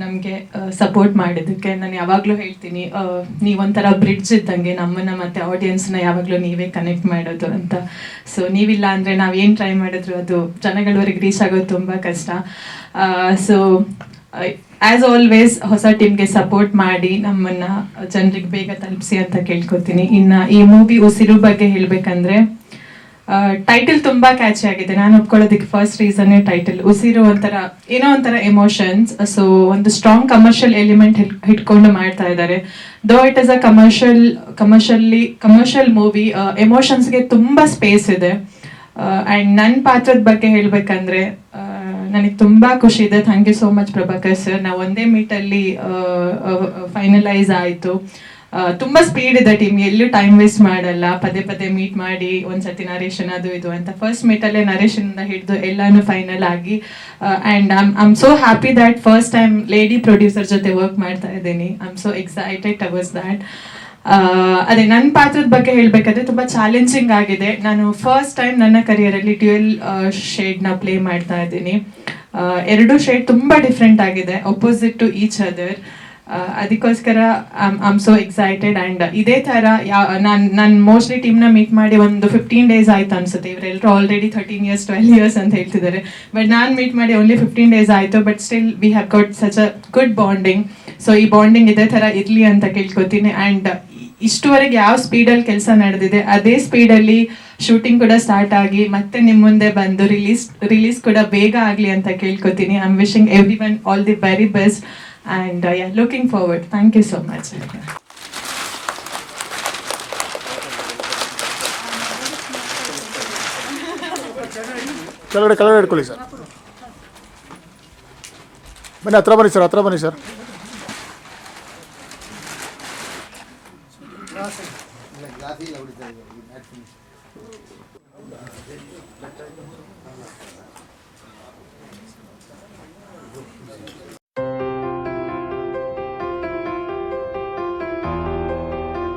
ನಮಗೆ ಸಪೋರ್ಟ್ ಮಾಡಿದ್ದಕ್ಕೆ ನಾನು ಯಾವಾಗಲೂ ಹೇಳ್ತೀನಿ, ನೀವೊಂಥರ ಬ್ರಿಡ್ಜ್ ಇದ್ದಂಗೆ ನಮ್ಮನ್ನು ಮತ್ತು ಆಡಿಯನ್ಸ್ನ ಯಾವಾಗಲೂ ನೀವೇ ಕನೆಕ್ಟ್ ಮಾಡೋದು ಅಂತ. ಸೊ ನೀವಿಲ್ಲ ಅಂದರೆ ನಾವೇನು ಟ್ರೈ ಮಾಡಿದ್ರು ಅದು ಜನಗಳವರೆಗೆ ರೀಚ್ ಆಗೋದು ತುಂಬ ಕಷ್ಟ. ಸೊ ಆ್ಯಸ್ ಆಲ್ವೇಸ್ ಹೊಸ ಟೀಮ್ಗೆ ಸಪೋರ್ಟ್ ಮಾಡಿ ನಮ್ಮನ್ನು ಜನರಿಗೆ ಬೇಗ ತಲುಪಿಸಿ ಅಂತ ಕೇಳ್ಕೊತೀನಿ. ಇನ್ನು ಈ ಮೂವಿ ಉಸಿರು ಬಗ್ಗೆ ಹೇಳಬೇಕಂದ್ರೆ, ಟೈಟಲ್ ತುಂಬ ಕ್ಯಾಚಿ ಆಗಿದೆ. ನಾನು ಒಪ್ಕೊಳ್ಳೋದಕ್ಕೆ ಫಸ್ಟ್ ರೀಸನ್ನೇ ಟೈಟಲ್. ಉಸಿರು ಒಂಥರ ಏನೋ ಒಂಥರ ಎಮೋಷನ್ಸ್. ಸೊ ಒಂದು ಸ್ಟ್ರಾಂಗ್ ಕಮರ್ಷಿಯಲ್ ಎಲಿಮೆಂಟ್ ಹಿಡ್ಕೊಂಡು ಮಾಡ್ತಾ ಇದ್ದಾರೆ. Though it is a commercial movie, ಎಮೋಷನ್ಸ್ಗೆ ತುಂಬ ಸ್ಪೇಸ್ ಇದೆ. ಆ್ಯಂಡ್ ನನ್ನ ಪಾತ್ರದ ಬಗ್ಗೆ ಹೇಳಬೇಕಂದ್ರೆ ನನಗೆ ತುಂಬ ಖುಷಿ ಇದೆ. Thank you so much Prabhakar sir. ನಾವು ಒಂದೇ ಮೀಟಲ್ಲಿ ಫೈನಲೈಸ್ ಆಯಿತು. ತುಂಬ ಸ್ಪೀಡ್ ಇದೆ ಟೀಮ್, ಎಲ್ಲೂ ಟೈಮ್ ವೇಸ್ಟ್ ಮಾಡಲ್ಲ. ಪದೇ ಪದೇ ಮೀಟ್ ಮಾಡಿ ಒಂದ್ಸತಿ ನರೇಷನ್ ಅದು ಇದು ಅಂತ ಫಸ್ಟ್ ಮೀಟಲ್ಲೇ ನರೇಷನಿಂದ ಹಿಡಿದು ಎಲ್ಲಾನು ಫೈನಲ್ ಆಗಿ. And I am so happy that first time lady producer ಜೊತೆ ವರ್ಕ್ ಮಾಡ್ತಾ ಇದ್ದೀನಿ. I am so excited towards that. ಅದೇ ನನ್ನ ಪಾತ್ರದ ಬಗ್ಗೆ ಹೇಳಬೇಕಾದ್ರೆ ತುಂಬ ಚಾಲೆಂಜಿಂಗ್ ಆಗಿದೆ. ನಾನು ಫಸ್ಟ್ ಟೈಮ್ ನನ್ನ ಕರಿಯರಲ್ಲಿ ಡ್ಯುಯಲ್ ಶೇಡ್ನ ಪ್ಲೇ ಮಾಡ್ತಾ ಇದ್ದೀನಿ. ಎರಡು ಶೇಡ್ ತುಂಬ ಡಿಫ್ರೆಂಟ್ ಆಗಿದೆ, ಅಪೋಸಿಟ್ ಟು ಈಚ್ ಅದರ್. ಅದಕ್ಕೋಸ್ಕರ I am so excited. And ಇದೇ ಥರ ನಾನು ಮೋಸ್ಟ್ಲಿ ಟೀಮ್ನ ಮೀಟ್ ಮಾಡಿ ಒಂದು 15 days ಆಯಿತು ಅನಿಸುತ್ತೆ. ಇವರೆಲ್ಲರೂ ಆಲ್ರೆಡಿ 13 years 12 years ಅಂತ ಹೇಳ್ತಿದ್ದಾರೆ. ಬಟ್ ನಾನು ಮೀಟ್ ಮಾಡಿ ಓನ್ಲಿ 15 days ಆಯಿತು. But still we have got such a good bonding. So ಈ ಬಾಂಡಿಂಗ್ ಇದೇ ಥರ ಇರಲಿ ಅಂತ ಕೇಳ್ಕೊತೀನಿ. ಆ್ಯಂಡ್ ಇಷ್ಟುವರೆಗೆ ಯಾವ ಸ್ಪೀಡಲ್ಲಿ ಕೆಲಸ ನಡೆದಿದೆ ಅದೇ ಸ್ಪೀಡಲ್ಲಿ ಶೂಟಿಂಗ್ ಕೂಡ ಸ್ಟಾರ್ಟ್ ಆಗಿ ಮತ್ತೆ ನಿಮ್ಮ ಮುಂದೆ ಬಂದು ರಿಲೀಸ್ ಕೂಡ ಬೇಗ ಆಗಲಿ ಅಂತ ಕೇಳ್ಕೊತೀನಿ. I am wishing everyone all the very best and looking forward. Thank you so much. ಕೆಳಗಡೆ ಇಟ್ಕೊಳ್ಳಿ ಸರ್. ಬನ್ನಿ, ಹತ್ರ ಬನ್ನಿ ಸರ್, ಹತ್ರ ಬನ್ನಿ ಸರ್.